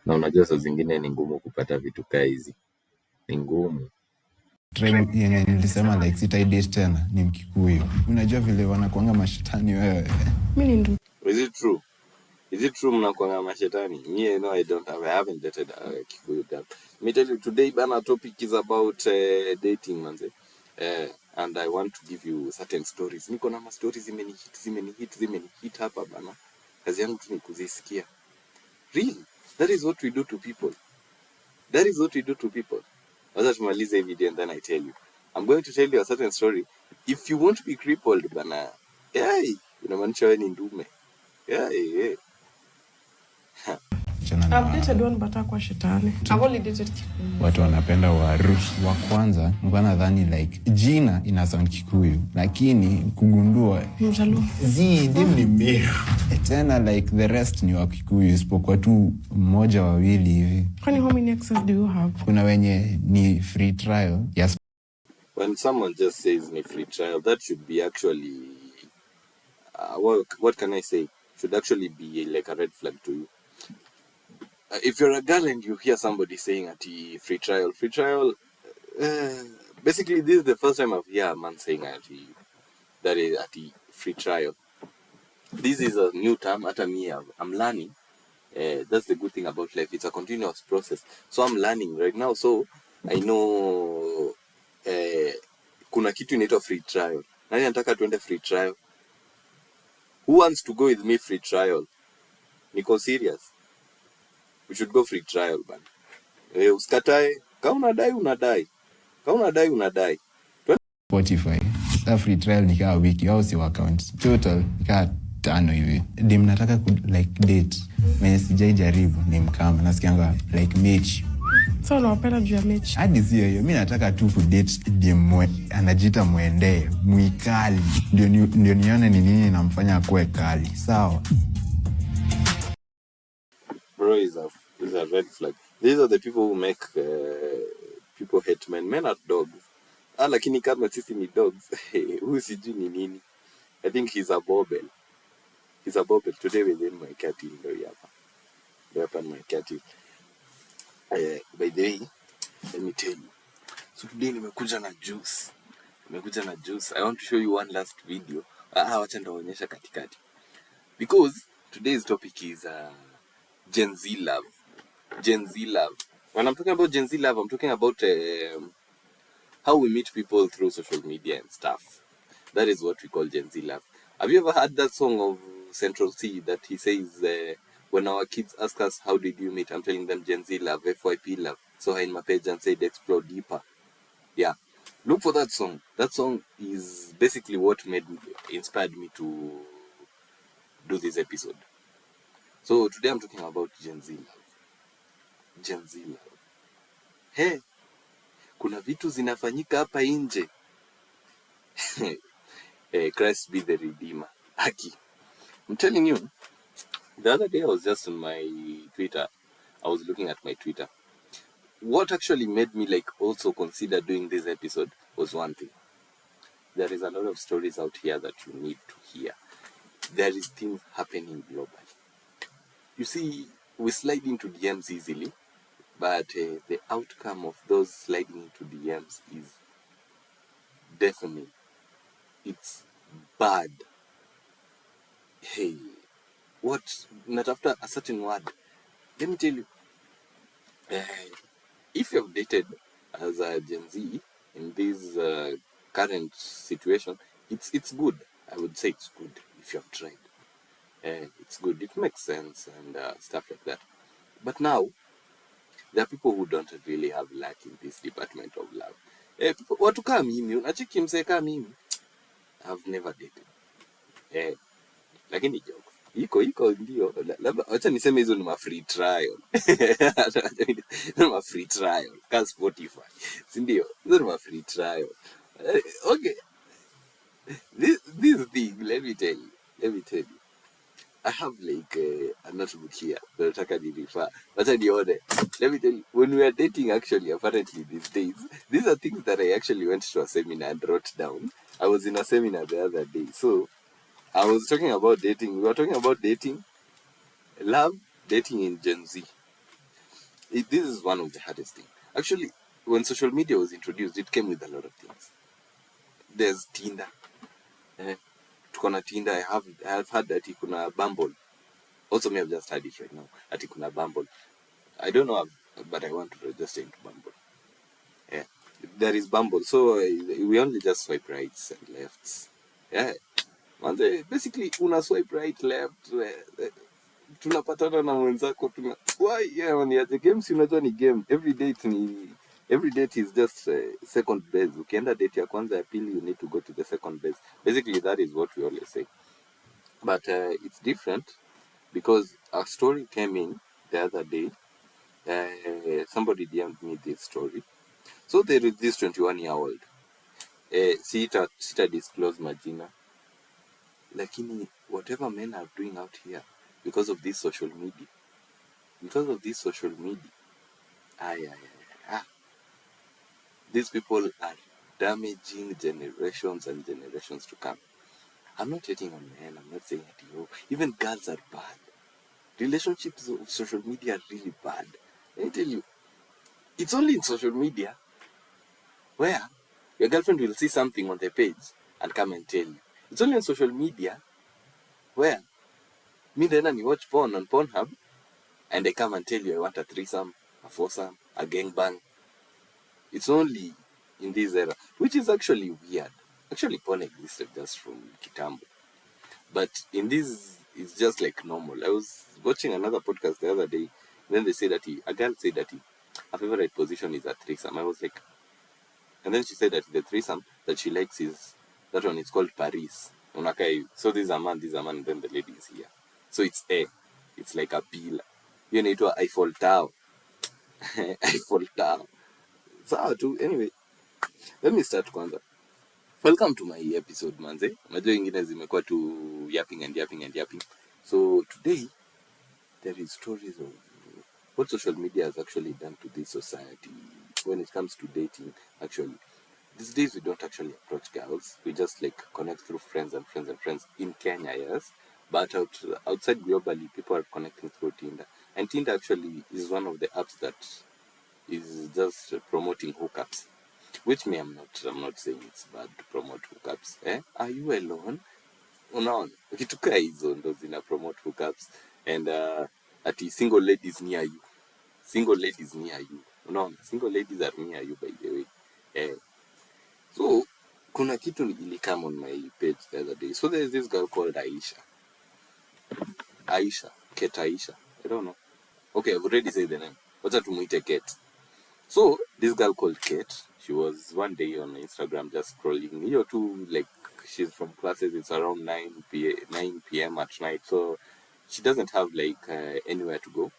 Na unajua saa zingine ni ngumu kupata vitu kaa hizi, ni ngumu. Tribe yenye nilisema like sitaidate tena ni Mkikuyu. Unajua vile wanakuanga mashetani wewe. Mimi ndo. Is it true? Is it true mnakuanga mashetani? Me, no, I haven't dated a Kikuyu girl. Let me tell you, today bana topic is about dating manze. And I want to give you certain stories. Niko na stories zimenihit hapa bana. Kazi yangu tu ni kuzisikia. Really? That is what we do to people. That is what we do to people. Wacha tumalize hii video and then I tell you. I'm going to tell you a certain story. If you want to be crippled bana, inamaanisha wewe ni ndume. I've dated one but kwa shetani. I've only dated Kikuyu. Watu wanapenda Waru. Wa kwanza nilikuwa nadhani like jina ina sound Kikuyu, lakini kugundua Mjaluo. Ndim ni Meru. Tena like the rest ni wa Kikuyu isipokuwa tu mmoja wawili hivi. Kwani how many exes do you have? Kuna wenye ni free trial. Yes. When someone just says ni free trial, that should be actually what can I say? Should actually be like a red flag to you. If you're a girl and you hear somebody saying at free trial, basically this is the first time I've heard a man saying that is at free trial. This is a new term. At me, I'm learning. That's the good thing about life. It's a continuous process. So I'm learning right now. So I know kuna kitu inaitwa free trial. Nani anataka tuende free trial? Who wants to go with me free trial? Niko serious. We should go free trial bana. Usikatae. Kama unadai. Unadai. Spotify. Free trial ni kama wiki au si account. Total ika 5 hivi. Dim nataka like date. Mwenye sijai jaribu ni Mkamba. Nasikianga like Mechi. So unapenda juu ya Mechi. Hadi sio hiyo. Mimi nataka tu date dim anajiita Mwende, Mwikali. Ndio nione ni nini namfanya akue kali. Sawa. Bro is a red flag. These are the people who make people hate men. Men are dogs. Lakini kama sisi ni dogs, who sijui ni nini. I think he's a bobel. Today within my cattle ndio hapa my cattle. By the way, let me tell you. So today nimekuja na juice. I want to show you one last video. Wacha ndaonyesha katikati. Because today's topic is Gen Z love. When I'm talking about Gen Z love, I'm talking about how we meet people through social media and stuff. That is what we call Gen Z love. Have you ever heard that song of Central C that he says, when our kids ask us, how did you meet? I'm telling them Gen Z love, FYP love. So I in my page and said, explore deeper. Yeah. Look for that song. That song is basically what inspired me to do this episode. So today I'm talking about Gen Z love. Hey, kuna vitu zinafanyika hapa nje. Christ be the Redeemer. Haki. I'm telling you, the other day I was just on my Twitter. I was looking at my Twitter. What actually made me like also consider doing this episode was one thing. There is a lot of stories out here that you need to hear. There is things happening globally. You see, we slide into DMs easily, but the outcome of those sliding into DMs is definitely, it's bad. Hey, what? Not after a certain word. Let me tell you, if you have dated as a Gen Z in this current situation, it's good. I would say it's good if you have tried. It's good. It makes sense and stuff like that. But now, there are people who don't really have luck in this department of love. Watu kama mimi, unachiki msee kama mimi, I've never dated. Lakini jokes. Iko ndio. Acha niseme hizo ni ma free trial. Ni ma free trial. Ka Spotify. Si ndio? Hizo ni ma free trial. Okay. This thing, let me tell you. I have like a notebook here. Nataka ni refer. Wacha nione. Let me tell you, when we are dating actually, apparently these days, these are things that I actually went to a seminar and wrote down. I was in a seminar the other day. So, I was talking about dating. We were talking about dating, love, dating in Gen Z. this is one of the hardest things. Actually, when social media was introduced, it came with a lot of things. There's Tinder. Tuko na Tinder. I have heard that kuna Bumble. Also, me have just heard it right now. That kuna Bumble. I don't know, but I want to register into Bumble. Yeah, there is Bumble. So we only just swipe rights and lefts. Yeah, and basically una swipe right, left. Tunapatana na mwenzako why yeah, the games unajua ni game. Every date is just second base. Ukienda date ya kwanza ya pili, you need to go to the second base. Basically that is what we always say, but it's different because a story came in the other day. Somebody DM'd me this story. So there is this 21-year-old, sita disclose majina, lakini whatever men are doing out here because of this social media, these people are damaging generations and generations to come. I'm not hating on men. I'm not saying that even girls are bad. Relationships of social media are really bad. Let me tell you, it's only in social media where your girlfriend will see something on the page and come and tell you. It's only on social media where me then you watch porn on Pornhub and they come and tell you I want a threesome, a foursome, a gangbang. It's only in this era, which is actually weird. Actually, porn existed just from Kitambo. But in this, it's just like normal. I was watching another podcast the other day. Then they said that a girl said that her favorite position is a threesome. I was like, and then she said that the threesome that she likes is, that one is called Paris. So this is a man, and then the lady is here. So it's it's like a pillar. You need to Eiffel Tower. Eiffel Tower. So anyway, let me start kwanza. Welcome to my episode, manze. Unajua ingine zimekuwa tu yapping and yapping. So today there is stories of what social media has actually done to this society when it comes to dating. Actually, these days we don't actually approach girls. We just like connect through friends in Kenya, yes. But outside globally, people are connecting through Tinder. And Tinder actually is one of the apps that is just promoting hookups. Which me, I'm not saying it's bad to promote hookups. Are you alone? Unaona, ukitukaa hizo ndo zina promote hookups and ati single ladies near you. Unaona, single ladies are near you, by the way. So kuna kitu ilikam on my page the other day. So there's this girl called Aisha. Kate Aisha. I don't know. Okay, I've already said the name. Wacha tumuite Kate. So this girl called Kate, she was one day on Instagram just scrolling. You know, like she's from classes. It's around 9 p.m. at night, so she doesn't have like anywhere to go.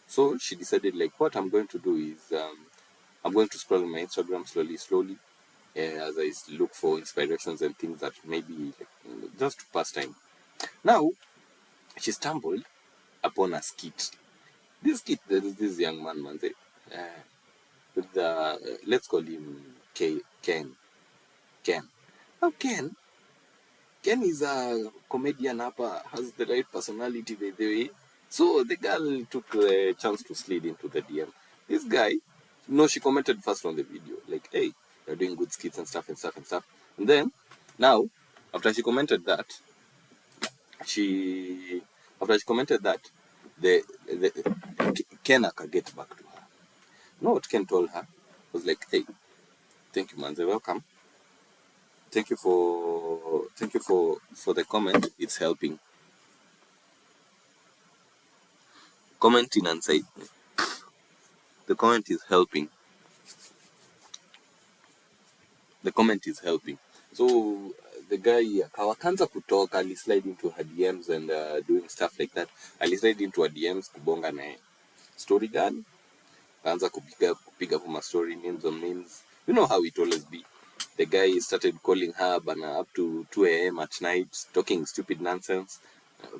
So she decided like, what I'm going to do is I'm going to scroll my Instagram slowly as I look for inspirations and things that maybe like, just to pass time. Now she stumbled upon a skit. This skit, there is this young man, with the let's call him Ken. Now Ken is a comedian hapa, has the right personality, by the way. So the girl took the chance to slide into the DM. This guy, she commented first on the video, like, hey, you're doing good skits and stuff. And then, now, after she commented that, the Ken could get back to her. No, what Ken told her was like, hey, thank you, Manze, welcome. Thank you for the comment. It's helping. Commenting and say the comment is helping. So the guy akaanza kutoka, alislide into her DMs and doing stuff like that. Alislide into her DMs kubonga naye. Story gani? Kaanza kupiga for story, names on names. You know how it always be. The guy started calling her up to 2 a.m. at night, talking stupid nonsense.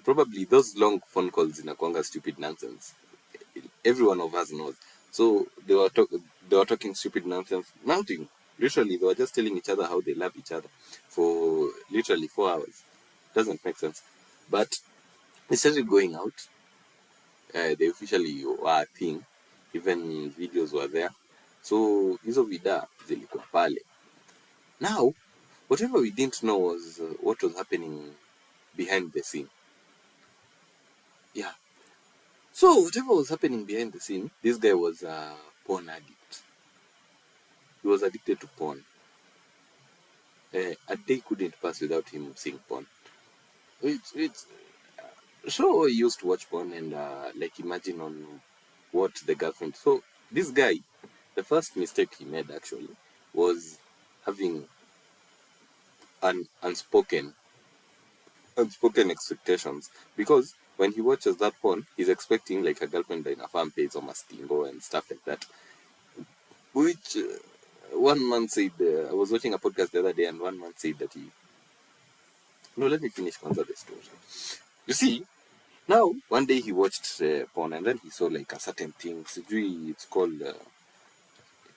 Probably those long phone calls inakuanga stupid nonsense. Every one of us knows. So they were talking stupid nonsense. Nothing. Literally, they were just telling each other how they love each other for literally 4 hours. Doesn't make sense. But they started going out. They officially were a thing. even videos were there. So hizo vida zilikuwa pale. Now whatever we didn't know was what was happening behind the scene. Yeah. So whatever was happening behind the scene, this guy was a porn addict. He was addicted to porn. A day couldn't pass without him seeing porn. So he used to watch porn and like imagine on what the girlfriend. So this guy, the first mistake he made actually was having an unspoken expectations, because when he watches that porn, he's expecting like a girlfriend in a farm pays or mastingo and stuff like that. Which one man said, I was watching a podcast the other day, and one man said that no, let me finish the story. You see, now one day he watched porn and then he saw like a certain thing. It's called,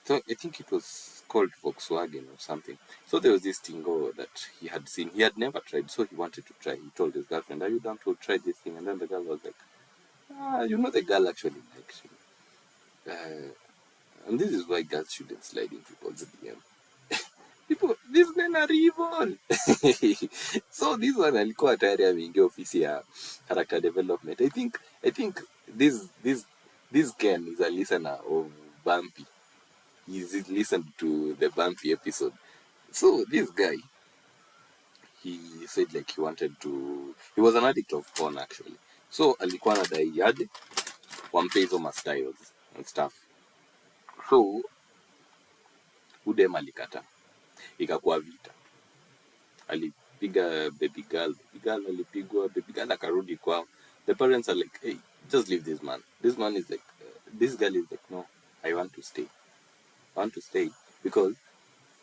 I think it was called Volkswagen or something. So there was this Tingo that he had seen. He had never tried, so he wanted to try. He told his girlfriend, "Are you down to try this thing?" And then the girl was like, the girl actually likes you. And this is why girls shouldn't slide in people's DM. People, these men are evil. So this one alikuwa tayari ameingia ofisi ya character development. I think this Ken is a listener of Bumpy. He's listened to the Bumpy episode. So this guy, he said like he was an addict of porn actually. So alikuwa anadai aje wampe hizo styles and stuff. So udem alikata, ikakuwa vita. Alipiga baby girl alipigwa, baby girl akarudi kwao. The parents are like, hey, just leave this man. This man is like, this girl is like, no, I want to stay because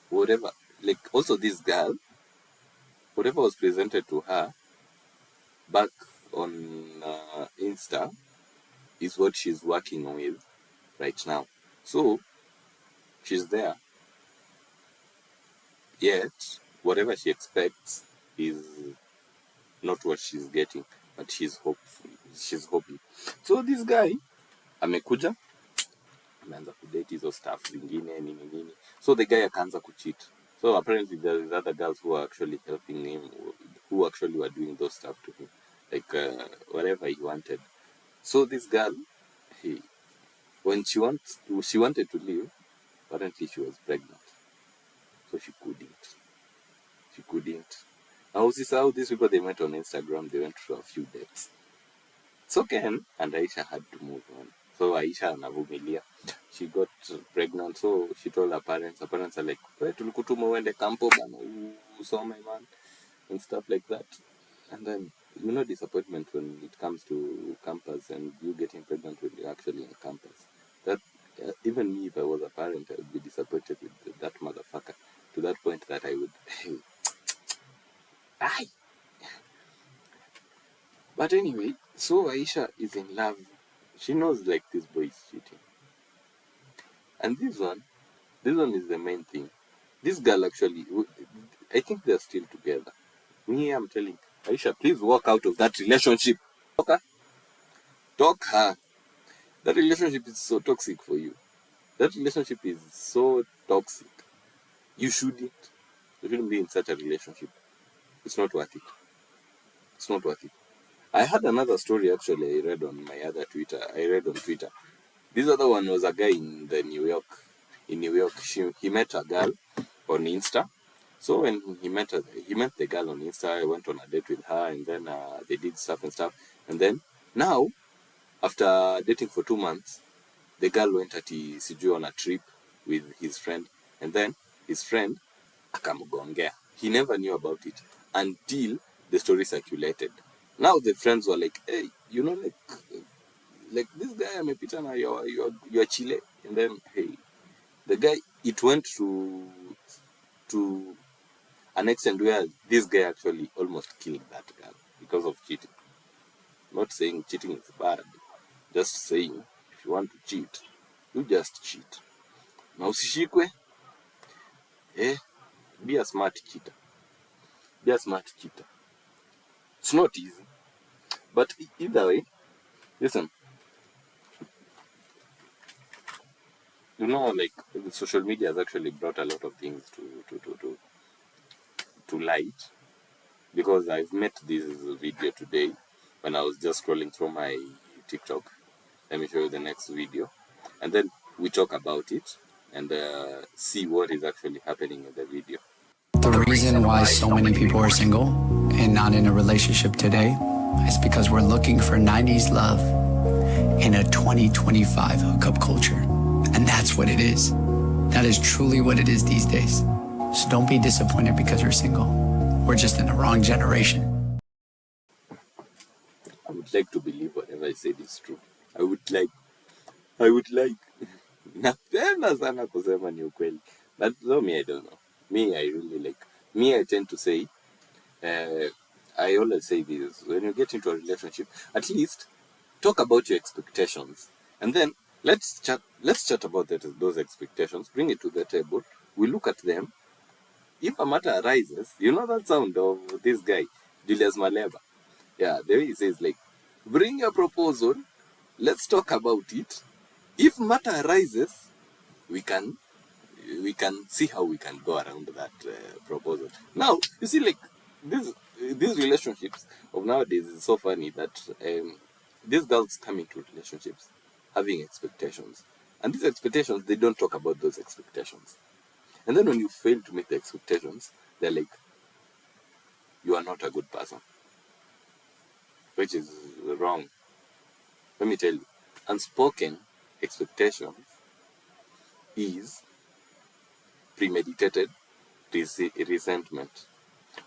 whatever, like also this girl, whatever was presented to her back on Insta is what she's working with right now. So she's there, yet whatever she expects is not what she's getting, but she's hoping. So this guy amekuja, ameanza kudate hizo stuff zingine nini. So the guy akaanza kucheat. So apparently there is other girls who are actually helping him, who actually were doing those stuff to him, like whatever he wanted. So this girl, when she wanted to leave, apparently she was pregnant, so she couldn't. Now this is how these people, they met on Instagram. They went through a few dates. So Ken and Aisha had to move on. So Aisha anavumilia. She got pregnant, so she told her parents. Her parents are like, "Wewe tulikutuma uende kampo bana, usome man," and stuff like that. And then disappointment when it comes to campus and you getting pregnant when you're actually in campus. That even me, if I was a parent, I would be disappointed with that motherfucker to that point that I would. Aye. But anyway, so Aisha is in love. She knows like this boy is cheating. And this one is the main thing. This girl actually, I think they're still together. Me, I'm telling Aisha, please walk out of that relationship. Okay? Talk her. That relationship is so toxic for you. That relationship is so toxic. You shouldn't be in such a relationship. It's not worth it. It's not worth it. I had another story actually I read on my other Twitter. This other one was a guy in New York. He met a girl on Insta. So when he met the girl on Insta, I went on a date with her, and then they did stuff. And then now, after dating for 2 months, the girl went on a trip with his friend, and then his friend akamgongea. He never knew about it until the story circulated. Now the friends were like, hey, like this guy amepita na your Chile, and then hey, the guy, it went to an extent where this guy actually almost killed that girl because of cheating. Not saying cheating is bad, just saying if you want to cheat, you just cheat. Na usishikwe. Be a smart cheater. It's not easy, but either way, listen. like the social media has actually brought a lot of things to light, because I've met this video today when I was just scrolling through my TikTok. Let me show you the next video, and then we talk about it and see what is actually happening in the video. The reason why so many people are single and not in a relationship today is because we're looking for 90s love in a 2025 hookup culture. And that's what it is. That is truly what it is these days. So don't be disappointed because you're single. We're just in the wrong generation. I would like to believe whatever I said is true. I would like napenda sana kusema ni ukweli, but though me, I don't know. Me, I really like, me, I tend to say, I always say this: when you get into a relationship, at least talk about your expectations, and then let's chat about those expectations, bring it to the table, we look at them. If a matter arises, you know that sound of this guy Julius Malema, yeah, the way he says, like, bring your proposal, let's talk about it. If matter arises, we can see how we can go around that proposal. Now, you see, like, these relationships of nowadays is so funny that these girls come into relationships having expectations, and these expectations, they don't talk about those expectations. And then when you fail to meet the expectations, they're like, you are not a good person, which is wrong. Let me tell you, unspoken expectations is premeditated resentment.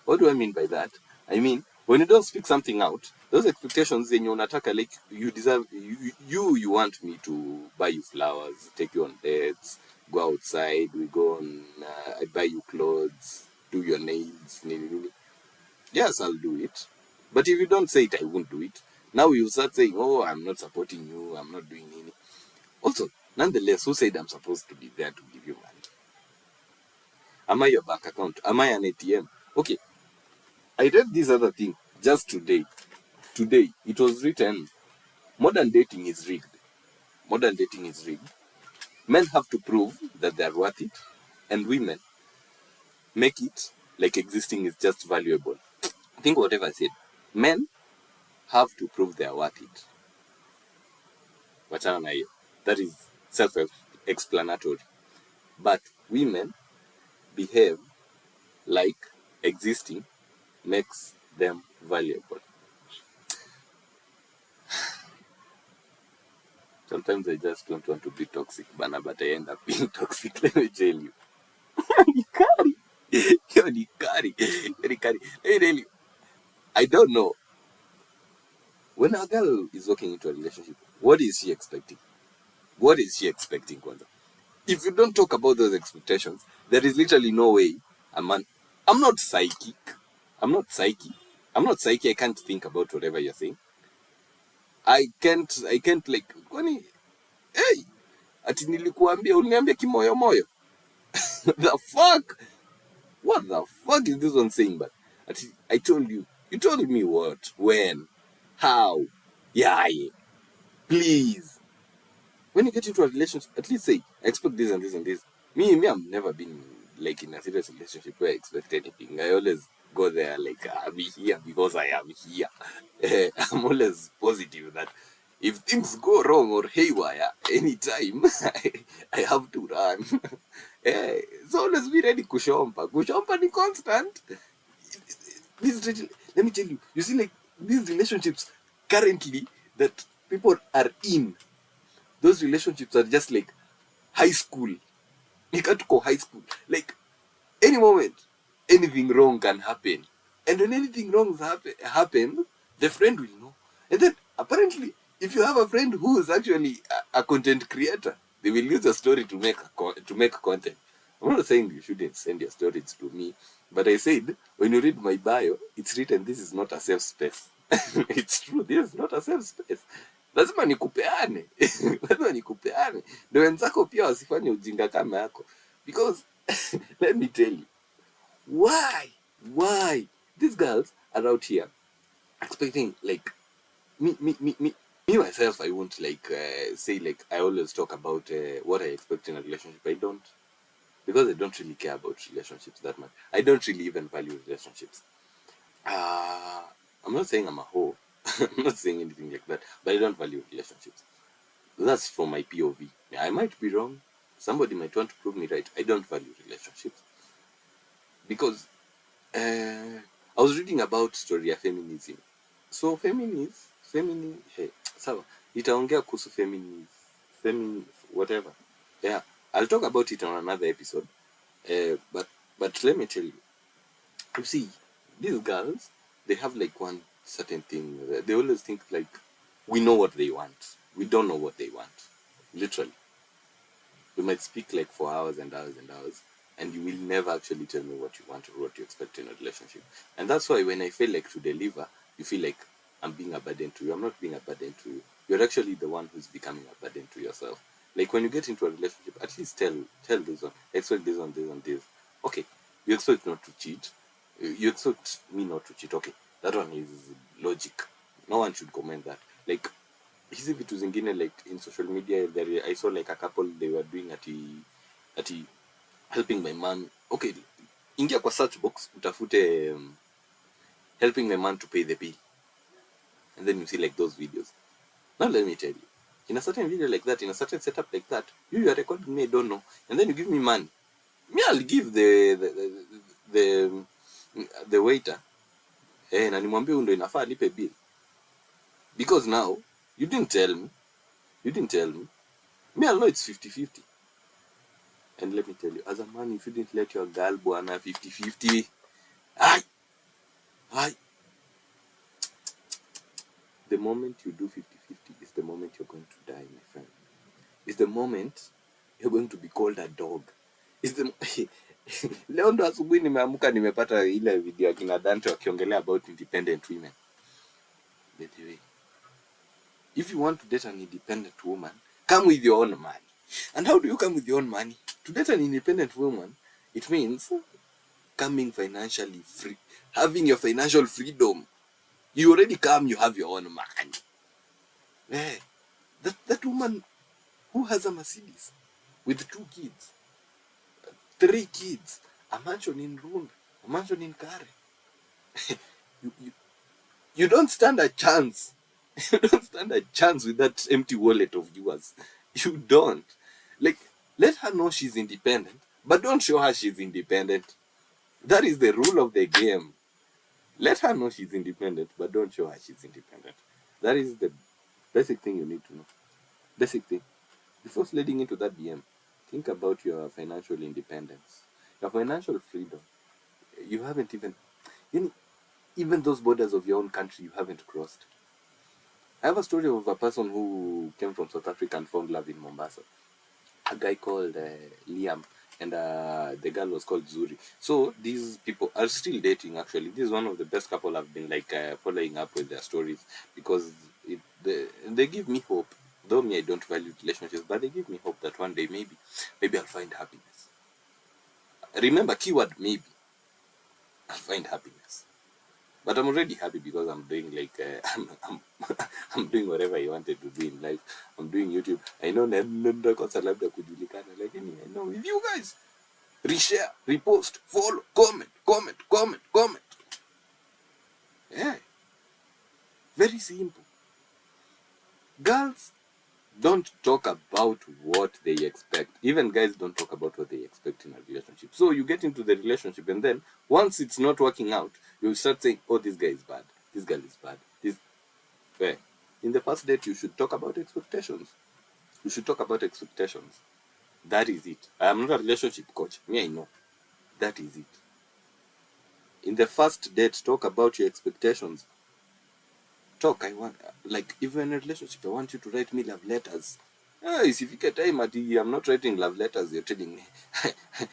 What do I mean by that? I mean, when you don't speak something out, those expectations in your unataka, like, you deserve, you want me to buy you flowers, take you on dates, go outside, we go on, I buy you clothes, do your nails, yes, I'll do it. But if you don't say it, I won't do it. Now you start saying, oh, I'm not supporting you, I'm not doing anything. Also, nonetheless, who said I'm supposed to be there to give you money? Am I your bank account? Am I an ATM? Okay, I read this other thing just today. Today, it was written, modern dating is rigged. Modern dating is rigged. Men have to prove that they're worth it, and women make it like existing is just valuable. Think whatever I said. Men have to prove they're worth it. Wachana na hiyo. That is self-explanatory. But women behave like existing makes them valuable. Sometimes I just don't want to be toxic, bana, but I end up being toxic. Let me tell you. Let me tell you. I don't know. When a girl is walking into a relationship, what is she expecting? What is she expecting, Kwanza? If you don't talk about those expectations, there is literally no way a man... I'm not psychic. I can't think about whatever you're saying. I can't like, kwani, hey, ati nilikuambia, uliniambia kimoyo moyo. The fuck? What the fuck is this one saying? But I told you. You told me what? When? How? Yeah. Please. When you get into a relationship, at least say, I expect this and this and this. Me, I've never been like in a serious relationship where I expect anything. I always go there like, I'm here because I am here. I'm always positive that if things go wrong or haywire anytime, I have to run. So always be ready, kushompa. Kushompa ni constant. Let me tell you, you see, like, these relationships currently that people are in, those relationships are just like high school. You can't call high school. Like, any moment, anything wrong can happen. And when anything wrong happen, the friend will know. And then, apparently, if you have a friend who is actually a content creator, they will use a story to make content. I'm not saying you shouldn't send your stories to me, but I said, when you read my bio, it's written, this is not a safe space. It's true, this is not a safe space. Lazima nikupeane. Lazima nikupeane. Ndio wenzako pia wasifanye ujinga kama yako. Because, let me tell you, why these girls are out here expecting, like, me, Me myself, I won't like say like I always talk about what I expect in a relationship. I don't, because I don't really care about relationships that much. I don't really even value relationships. Uh, I'm not saying I'm a hoe. I'm not saying anything like that, but I don't value relationships. That's from my POV. I might be wrong. Somebody might want to prove me right. I don't value relationships because I was reading about story ya feminism. So hey, sawa, itaongea kuhusu whatever. Yeah, I'll talk about it on another episode. But let me tell you, you see, these girls, they have like one certain thing. They always think like we know what they want. We don't know what they want. Literally, we might speak like for hours and hours and hours, and you will never actually tell me what you want or what you expect in a relationship. And that's why when I feel like to deliver, you feel like I'm being a burden to you. I'm not being a burden to you. You're actually the one who's becoming a burden to yourself. Like when you get into a relationship, at least tell this one, expect this on this. Okay, you expect not to cheat. You expect me not to cheat. Okay, that one is logic. No one should comment that. Like hizi vitu zingine like in social media there, I saw like a couple they were doing ati helping my man. Okay, ingia kwa search box utafute helping my man to pay the bill, and then you see like those videos. Now let me tell you, in a certain video like that, in a certain setup like that, you are recording me, I don't know, and then you give me money. Me, I'll give the waiter na nimwambie ndo inafaa alipe bill, because now you didn't tell me. Me, I'll know it's 50-50. And let me tell you, as a man, you shouldn't let your girl bwana 50-50. Aye. The moment you do 50-50 is the moment you're going to die, my friend. It's the moment you're going to be called a dog. It's the leo ndo asubuhi nimeamka nimepata ile video ya kina Dante wakiongelea about independent women. By the way, if you want to date an independent woman, come with your own money. And how do you come with your own money? To date an independent woman, it means coming financially free, having your financial freedom. You already come, you have your own money. Eh, that woman who has a Mercedes with 2 kids, 3 kids, a mansion in Runda, a mansion in Kare. You don't stand a chance. You don't stand a chance with that empty wallet of yours. You don't. Like, let her know she's independent, but don't show her she's independent. That is the rule of the game. Let her know she's independent, but don't show her she's independent. That is the basic thing you need to know. Basic thing. Before sliding into that DM, think about your financial independence, your financial freedom. You haven't even those borders of your own country, you haven't crossed. I have a story of a person who came from South Africa and found love in Mombasa. A guy called Liam, and the girl was called Zuri. So these people are still dating. Actually, this is one of the best couple I've been like following up with their stories, because they give me hope. Though me, I don't value relationships, but they give me hope that one day maybe I'll find happiness. Remember, keyword maybe. I'll find happiness. But I'm already happy because I'm doing like I'm doing whatever I wanted to do in life. I'm doing YouTube. I know nakosa labda kujulikana, lakini I know with you guys, reshare, repost, follow, comment. Yeah, very simple. Girls don't talk about what they expect. Even guys don't talk about what they expect in a relationship. So you get into the relationship, and then once it's not working out, you start saying, oh, this guy is bad, this girl is bad. In the first date, you should talk about expectations. That is it. I am not a relationship coach. Me, I know. That is it. In the first date, talk about your expectations. Like, if you're in a relationship, I want you to write me love letters. If you get time I'm not writing love letters, you're telling me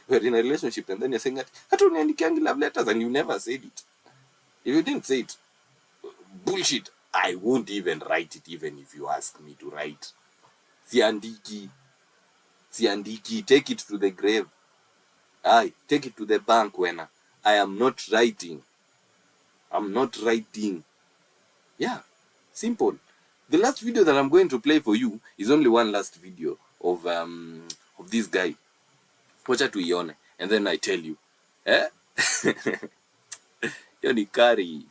we're in a relationship, and then you're saying that I don't need any love letters, and you never said it. If you didn't say it, bullshit. I won't even write it, even if you ask me to write. Siandiki, take it to the grave. Take it to the bank when I am not writing. I'm not writing. Yeah, simple. The last video that I'm going to play for you is only one last video of this guy. Wacha tuione and then I tell you. Yo ni kari.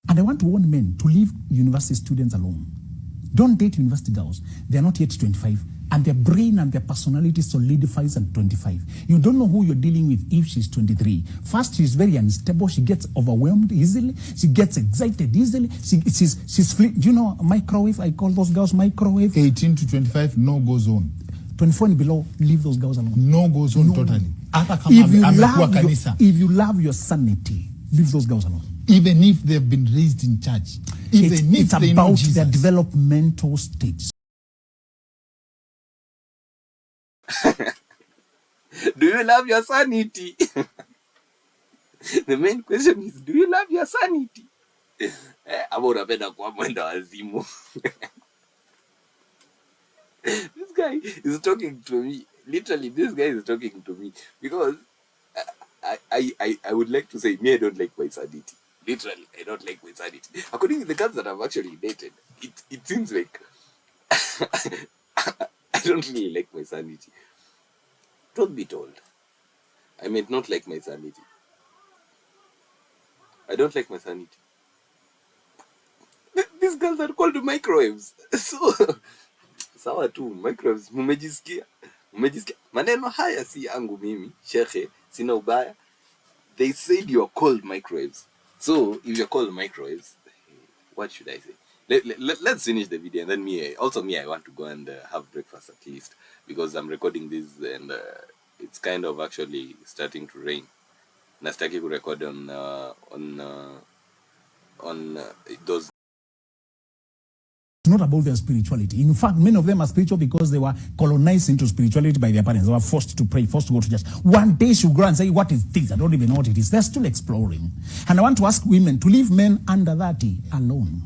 And I want to warn men to leave university students alone. Don't date university girls. They are not yet 25. And their brain and their personality solidifies at 25. You don't know who you're dealing with if she's 23. First, she's very unstable. She gets overwhelmed easily. She gets excited easily. She's do you know microwave? I call those girls microwave. 18 to 25, no go zone. 24 and below, leave those girls alone. No go zone no. Totally. If you love your sanity, leave those girls alone. Even if they've been raised in church. Even if it's they about know Jesus. Their developmental stage. Do you love your sanity? The main question is, do you love your sanity? Ama unapenda kuwa mwenda wazimu. This guy is talking to me. Literally, this guy is talking to me because I would like to say, me, I don't like my sanity. Literally, I don't like my sanity. According to the girls that I've actually dated, it seems like I don't really like my sanity. Don't be told. I meant not like my sanity. I don't like my sanity. These girls are called microwaves. So, sawa tu, microwaves, mumejisikia. Maneno haya si yangu mimi, shekhe, sina ubaya. They said you're called microwaves. So, if you're called microwaves, what should I say? Let's finish the video and then I want to go and have breakfast at least because I'm recording this and it's kind of actually starting to rain. Nastaki to record on those. It's not about their spirituality. In fact, many of them are spiritual because they were colonized into spirituality by their parents. They were forced to pray, forced to go to church. One day she'll grow and say, what is this? I don't even know what it is. They're still exploring. And I want to ask women to leave men under 30 alone.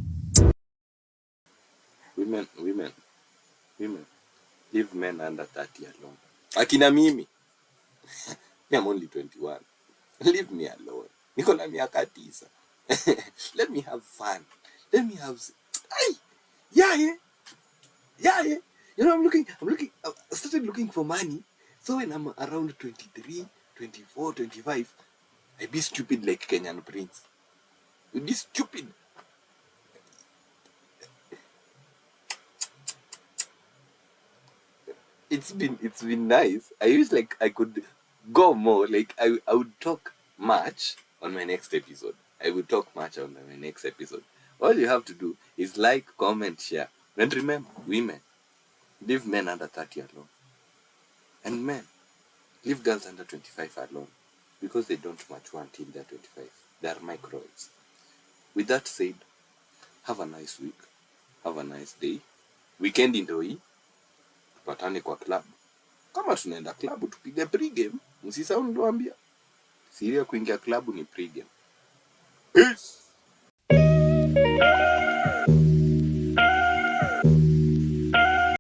Women, leave men under 30 alone. Akina mimi. I'm only 21. Leave me alone. Niko na miaka 9. Let me have fun. Let me have... Yeah. You know, I started looking for money. So when I'm around 23, 24, 25, I be stupid like Kenyan Prince. I be stupid. It's been nice. I wish like I could go more. Like I would talk much on my next episode. All you have to do is like, comment, share. And remember, women, leave men under 30 alone. And men, leave girls under 25 alone. Because they don't mature until they're 25. They are microwaves. With that said, have a nice week. Have a nice day. Weekend ndio hii. Tupatane kwa club. Kama tunaenda club tupige pre-game. Msisahau niliwaambia. Siri ya kuingia club ni pre-game. Peace.